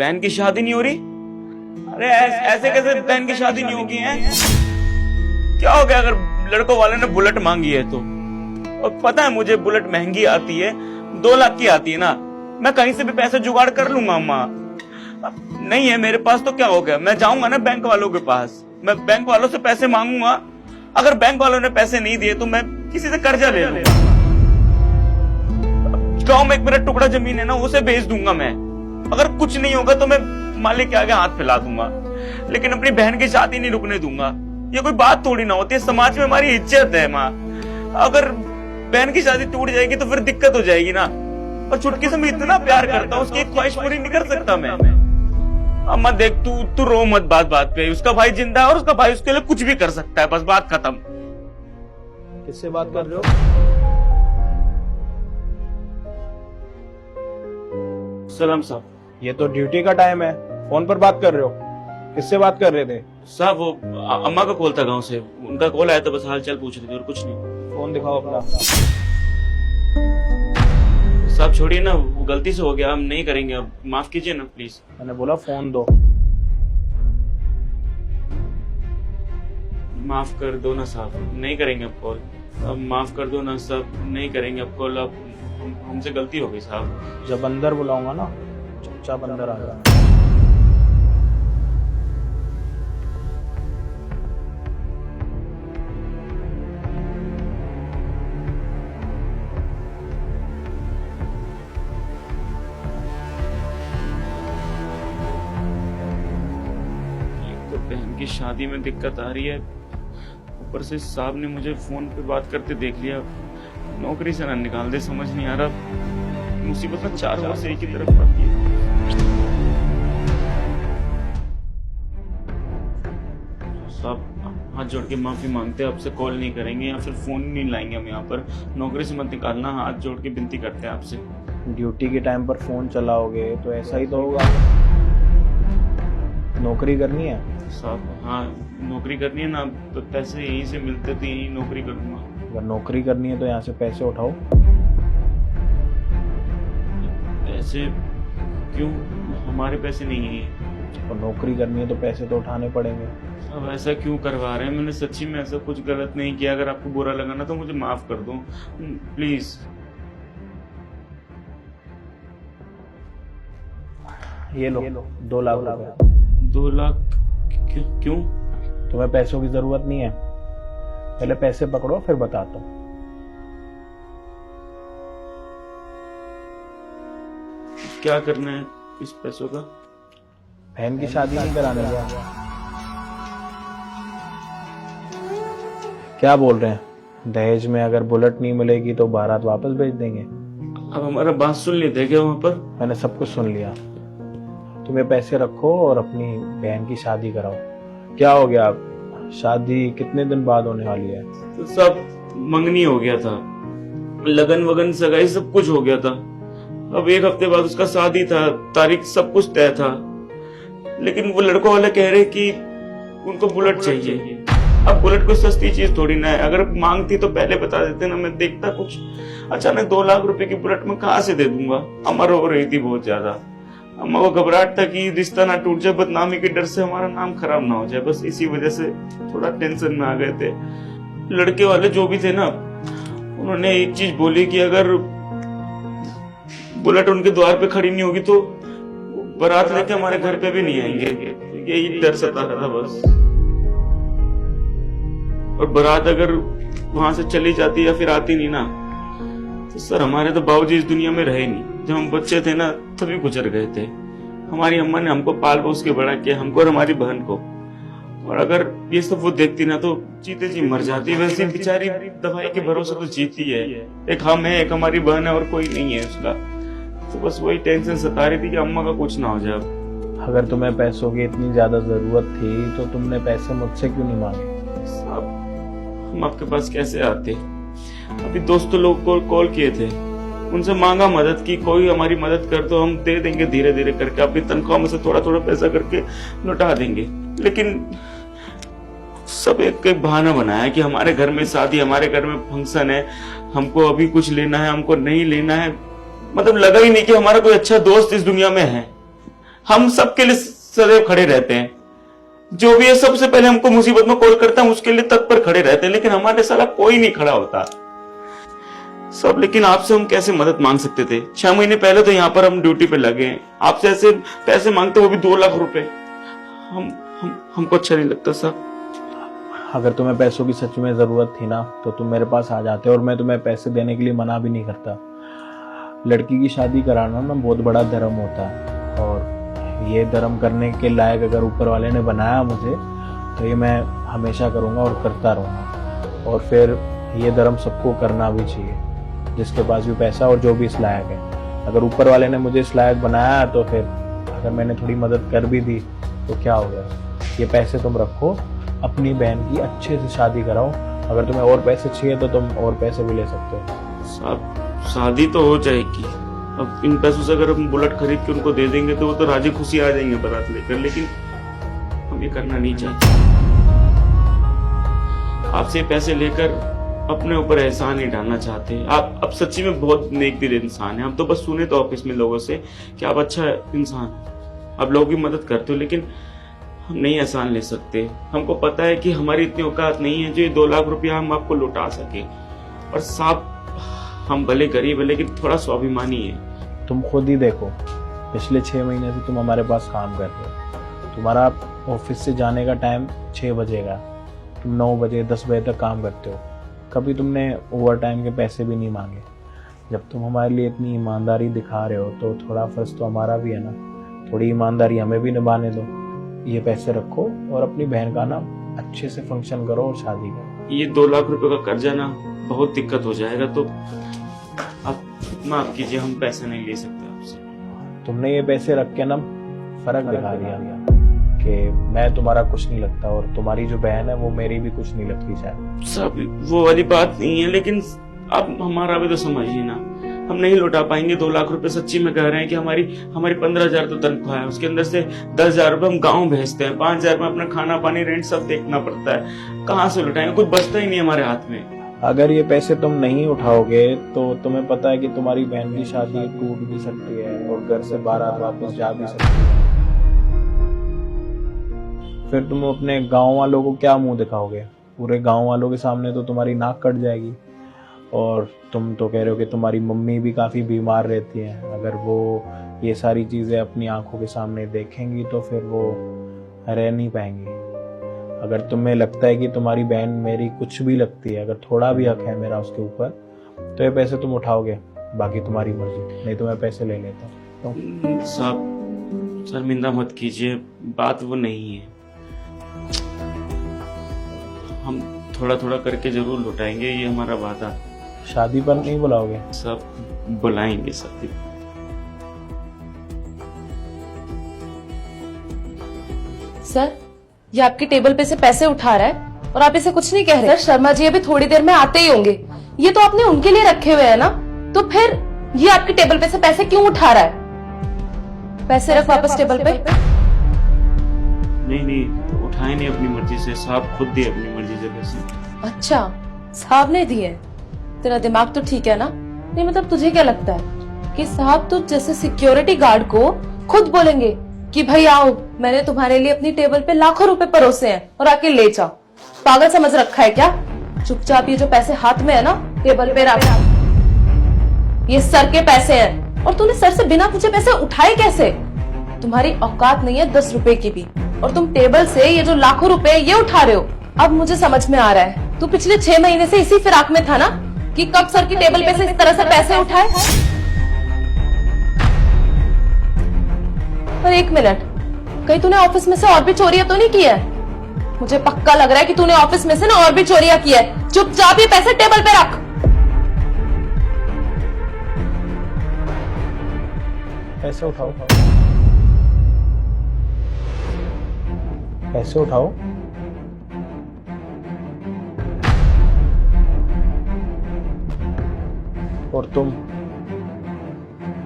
बहन की शादी नहीं हो रही? अरे ऐसे कैसे बहन की शादी नहीं होगी है? क्या हो गया अगर लड़कों वाले ने बुलेट मांगी है तो? और पता है मुझे बुलेट महंगी आती है, 2 लाख की आती है ना। मैं कहीं से भी पैसे जुगाड़ कर लूंगा अम्मा। नहीं है मेरे पास तो क्या हो गया, मैं जाऊंगा ना बैंक वालों के पास, मैं बैंक वालों से पैसे मांगूंगा। अगर बैंक वालों ने पैसे नहीं दिए तो मैं किसी से कर्जा ले लूंगा। गांव में एक मेरा टुकड़ा जमीन है ना, उसे बेच दूंगा मैं। अगर कुछ नहीं होगा तो मैं मालिक के आगे हाथ फैला दूंगा, लेकिन अपनी बहन की शादी नहीं रुकने दूंगा। ये कोई बात थोड़ी ना होती है, समाज में हमारी इज्जत है माँ। अगर बहन की शादी टूट जाएगी तो फिर दिक्कत हो जाएगी ना। और छुटकी से मैं इतना प्यार करता हूँ, उसकी एक ख्वाहिश पूरी नहीं कर सकता मैं। अम्मा देख, तू रो मत बात बात पे। उसका भाई जिंदा है और उसका भाई उसके लिए कुछ भी कर सकता है, बस बात खत्म। किससे बात कर रहे हो? सलाम साहब। ये तो ड्यूटी का टाइम है, फोन पर बात कर रहे हो? किससे बात कर रहे थे? साहब वो अम्मा का कॉल था गांव से, उनका कॉल आया था, बस हाल चाल पूछ रहे थे और कुछ नहीं। फोन दिखाओ अपना। साहब छोड़िए ना, वो गलती से हो गया, हम नहीं करेंगे अब, माफ कीजिए ना प्लीज। मैंने बोला फोन दो। माफ कर दो ना साहब, नहीं करेंगे अब कॉल। अब माफ कर दो ना साहब, नहीं करेंगे अब कॉल। अब हमसे गलती हो गई साहब। जब अंदर बुलाऊंगा ना, चुपचाप अंदर आ जाओ। तो बहन की शादी में दिक्कत आ रही है, ऊपर से साहब ने मुझे फोन पे बात करते देख लिया। नौकरी से ना निकाल दे, समझ नहीं आ रहा। मुसीबत ना चारों ओर से एक ही तरफ आती है। साहब हाथ जोड़ के माफी मांगते हैं, आपसे कॉल नहीं करेंगे या फिर फोन नहीं लाएंगे हम यहाँ पर। नौकरी से मत निकालना, हाथ जोड़ के विनती करते हैं आपसे। ड्यूटी के टाइम पर फोन चलाओगे तो ऐसा ही तो होगा। नौकरी करनी है साहब? हाँ नौकरी करनी है ना, तो पैसे यहीं से मिलते थे, यहीं नौकरी करूंगा। अगर नौकरी करनी है तो यहाँ से पैसे उठाओ। पैसे क्यों? हमारे पैसे नहीं है। और नौकरी करनी है तो पैसे तो उठाने पड़ेंगे। अब ऐसा क्यों करवा रहे हैं? मैंने सच्ची में ऐसा कुछ गलत नहीं किया। अगर आपको बुरा लगा ना तो मुझे माफ कर दो प्लीज। ये लो 2 लाख रुपए। 2 लाख? क्यों? तुम्हें पैसों की जरूरत नहीं है? पहले पैसे पकड़ो फिर बताता हूँ। क्या करना है इस पैसों का? बहन की शादी नहीं कराने गया? क्या बोल रहे हैं? दहेज में अगर बुलेट नहीं मिलेगी तो बारात वापस भेज देंगे। अब हमारा बात सुन लेते क्या वहां पर? मैंने सब कुछ सुन लिया। तुम्हें पैसे रखो और अपनी बहन की शादी कराओ। क्या हो गया? अब शादी कितने दिन बाद होने वाली है? तो सब मंगनी हो गया था, लगन वगन सगाई सब कुछ हो गया था। अब 1 हफ्ते बाद उसका शादी था, तारीख सब कुछ तय था। लेकिन वो लड़कों वाले कह रहे कि उनको बुलेट चाहिए। अब बुलेट कोई सस्ती चीज थोड़ी ना है, अगर मांगती तो पहले बता देते ना, मैं देखता कुछ। अचानक 2 लाख रुपए की बुलेट मैं कहाँ से दे दूंगा? अम्मा रो रही थी बहुत ज्यादा। अम्मा को घबराहट था कि रिश्ता ना टूट जाए, बदनामी के डर से हमारा नाम खराब ना हो जाए, बस इसी वजह से थोड़ा टेंशन में आ गए थे। लड़के वाले जो भी थे ना, उन्होंने एक चीज बोली कि अगर बुलेट उनके द्वार पे खड़ी नहीं होगी तो बारात लेके हमारे घर पे भी नहीं आएंगे। यही डर सता रहा था बस। और बारात अगर वहां से चली जाती या फिर आती नहीं ना, तो सर हमारे तो बाबूजी इस दुनिया में रहे नहीं। जब हम बच्चे थे ना तभी गुजर गए थे। हमारी अम्मा ने हमको पाल पोस के बड़ा किया, हमको और हमारी बहन को। और अगर ये सब वो देखती ना तो जीते जी मर जाती। वैसे बेचारी दवाई के भरोसे तो जीती है। एक हम है, एक हमारी बहन है और कोई नहीं है उसका। तो बस वही टेंशन सता रही थी कि अम्मा का कुछ ना हो जाए। अगर तुम्हें पैसों की इतनी ज्यादा जरूरत थी तो तुमने पैसे मुझसे क्यों नहीं मांगे? साहब हम आपके पास कैसे आते? अभी दोस्तों लोग को कॉल किए थे, उनसे मांगा मदद की, कोई हमारी मदद कर तो हम दे देंगे धीरे धीरे करके, अपनी तनख्वाह में से थोड़ा थोड़ा पैसा करके लौटा देंगे। लेकिन सब एक बहाना बनाया कि हमारे घर में शादी, हमारे घर में फंक्शन है, हमको अभी कुछ लेना है, हमको नहीं लेना है। मतलब लगा ही नहीं कि हमारा कोई अच्छा दोस्त इस दुनिया में है। हम सबके लिए सदैव खड़े रहते हैं। जो भी है सबसे पहले हमको मुसीबत में कॉल करता है, उसके लिए तत्पर खड़े रहते हैं, लेकिन हमारे साला कोई नहीं खड़ा होता सब। लेकिन आपसे हम कैसे मदद मांग सकते थे? 6 महीने पहले तो यहाँ पर हम ड्यूटी पे लगे हैं, आपसे ऐसे पैसे मांगते, वो भी 2 लाख रुपए। हमको अच्छा नहीं लगता साहब। अगर तुम्हें पैसों की सच में ज़रूरत थी ना तो तुम मेरे पास आ जाते, और मैं तुम्हें पैसे देने के लिए मना भी नहीं करता। लड़की की शादी कराना ना बहुत बड़ा धर्म होता है, और ये धर्म करने के लायक अगर ऊपर वाले ने बनाया मुझे तो ये मैं हमेशा करूँगा और करता रहूँगा। और फिर ये धर्म सबको करना भी चाहिए, जिसके पास भी पैसा और जो भी इस लायक है। अगर ऊपर वाले ने मुझे इस लायक बनाया तो फिर अगर मैंने थोड़ी मदद कर भी दी तो क्या हो गया। ये पैसे तुम रखो, अपनी बहन की अच्छे से शादी कराओ। अगर तुम्हें और पैसे चाहिए तो तुम और पैसे भी ले सकते हो। साहब शादी तो हो जाएगी, अब इन पैसों से अगर हम बुलेट खरीद के उनको दे देंगे तो वो तो राजी खुशी आ जाएंगे बारात लेकर, लेकिन हम ये करना नहीं चाहते। आपसे पैसे लेकर अपने ऊपर एहसान नहीं डालना चाहते। आप अब सच्ची में बहुत नेक दिल इंसान है। हम तो बस सुने तो ऑफिस में लोगों से कि आप अच्छा इंसान, आप लोग भी मदद करते हो, लेकिन हम नहीं एहसान ले सकते। हमको पता है कि हमारी इतनी औकात नहीं है जो ये 2 लाख रुपया हम आपको लौटा सके। और साहब हम भले गरीब है लेकिन थोड़ा स्वाभिमानी है। तुम खुद ही देखो, पिछले 6 महीने से तुम हमारे पास काम कर रहे हो। तुम्हारा ऑफिस से जाने का टाइम 6 बजे का, तुम 9 बजे 10 बजे तक काम करते हो। कभी तुमने ओवर टाइम के पैसे भी नहीं मांगे। जब तुम हमारे लिए इतनी ईमानदारी दिखा रहे हो तो थोड़ा फर्ज तो हमारा भी है ना, थोड़ी ईमानदारी हमें भी निभाने दो। ये पैसे रखो और अपनी बहन का ना अच्छे से फंक्शन करो और शादी करो। ये 2 लाख रुपए का कर्जा ना बहुत दिक्कत हो जाएगा, तो आप माफ कीजिए, हम पैसे नहीं ले सकते आपसे। तुमने ये पैसे रख के ना फर्क दिखा दिया कि मैं तुम्हारा कुछ नहीं लगता, और तुम्हारी जो बहन है वो मेरी भी कुछ नहीं लगती शायद। सब वो वाली बात नहीं है, लेकिन आप हमारा भी तो समझिए ना, हम नहीं लौटा पाएंगे 2 लाख रुपए। सच्ची में कह रहे हैं कि हमारी 15,000 तो तनख्वाह है, उसके अंदर से 10,000 रुपए हम गाँव भेजते हैं, 5,000 में अपना खाना पानी रेंट सब देखना पड़ता है। कहाँ से लौटाएंगे? कुछ बचता ही नहीं हमारे हाथ में। अगर ये पैसे तुम नहीं उठाओगे तो तुम्हें पता है कि तुम्हारी बहन की शादी टूट भी सकती है और घर से बारात वापस जा भी सकती है। फिर तुम अपने गांव वालों को क्या मुंह दिखाओगे? पूरे गांव वालों के सामने तो तुम्हारी नाक कट जाएगी। और तुम तो कह रहे हो कि तुम्हारी मम्मी भी काफ़ी बीमार रहती हैं। अगर वो ये सारी चीज़ें अपनी आंखों के सामने देखेंगी तो फिर वो रह नहीं पाएंगी। अगर तुम्हें लगता है कि तुम्हारी बहन मेरी कुछ भी लगती है, अगर थोड़ा भी हक है मेरा उसके ऊपर, तो ये पैसे तुम उठाओगे, बाकी तुम्हारी मर्जी, नहीं तो मैं पैसे ले लेता हूँ। तो साहब शर्मिंदा मत कीजिए, बात वो नहीं है। हम थोड़ा थोड़ा करके जरूर लौटाएंगे, ये हमारा वादा। शादी पर नहीं बुलाओगे? सब बुलाएंगे शादी। सर, ये आपकी टेबल पे से पैसे उठा रहा है और आप इसे कुछ नहीं कह रहे। सर, शर्मा जी अभी थोड़ी देर में आते ही होंगे। ये तो आपने उनके लिए रखे हुए है ना, तो फिर ये आपकी टेबल पे से पैसे क्यों उठा रहा है? पैसे रख वापस टेबल पे। नहीं, उठाए नहीं अपनी मर्जी से, साहब खुद दिए अपनी मर्जी से पैसे। अच्छा, साहब ने दिए? तेरा दिमाग तो ठीक है ना? नहीं मतलब तुझे क्या लगता है कि साहब तो जैसे सिक्योरिटी गार्ड को खुद बोलेंगे कि भाई आओ, मैंने तुम्हारे लिए अपनी टेबल पे लाखों रुपए परोसे हैं और आके ले जाओ। पागल समझ रखा है क्या? चुपचाप ये जो पैसे हाथ में है ना, टेबल पे रख। ये सर के पैसे हैं और तूने सर से बिना पूछे पैसे उठाए कैसे? तुम्हारी औकात नहीं है 10 रुपए की भी, और तुम टेबल से ये जो लाखों रुपए ये उठा रहे हो। अब मुझे समझ में आ रहा है, तू पिछले 6 महीने से इसी फिराक में था ना कि कब सर की टेबल पे से इस तरह से पैसे उठाए। पर 1 मिनट, कहीं तूने ऑफिस में से और भी चोरियां तो नहीं की है? मुझे पक्का लग रहा है कि तूने ऑफिस में से ना और भी चोरियां की है। चुपचाप ये पैसे टेबल पे रख। पैसे उठाओ, पैसे उठाओ। और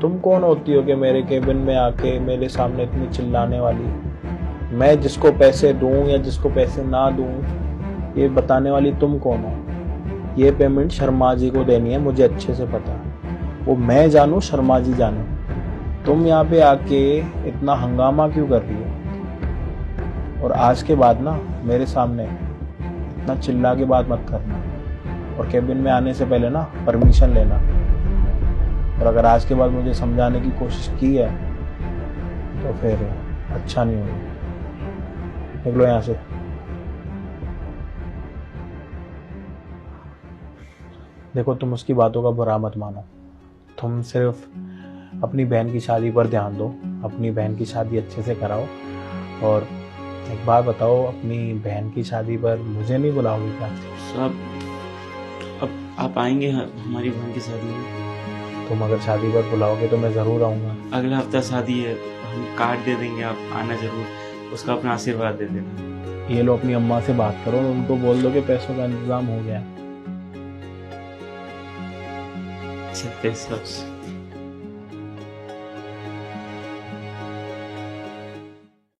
तुम कौन होती हो कि मेरे केबिन में आके मेरे सामने इतनी चिल्लाने वाली? मैं जिसको पैसे दूं या जिसको पैसे ना दूं, ये बताने वाली तुम कौन हो? ये पेमेंट शर्मा जी को देनी है, मुझे अच्छे से पता है। वो मैं जानूं, शर्मा जी जाने। तुम यहाँ पे आके इतना हंगामा क्यों कर रही हो? और आज के बाद ना मेरे सामने इतना चिल्ला के बात मत करना, और केबिन में आने से पहले ना परमिशन लेना। और अगर आज के बाद मुझे समझाने की कोशिश की है तो फिर अच्छा नहीं होगा। निकलो यहाँ से। देखो, तुम उसकी बातों का बुरा मत मानो। तुम सिर्फ अपनी बहन की शादी पर ध्यान दो, अपनी बहन की शादी अच्छे से कराओ। और एक बात बताओ, अपनी बहन की शादी पर मुझे नहीं बुलाओगे क्या? साहब, अब आप आएंगे हमारी बहन की शादी में? तुम अगर शादी पर बुलाओगे तो मैं ज़रूर आऊँगा। अगला हफ्ता शादी है, हम कार्ड दे देंगे, आप आना जरूर, उसका अपना आशीर्वाद दे देना। ये लो, अपनी अम्मा से बात करो, उनको बोल दो कि पैसों का इंतजाम हो गया। अच्छा, पैसा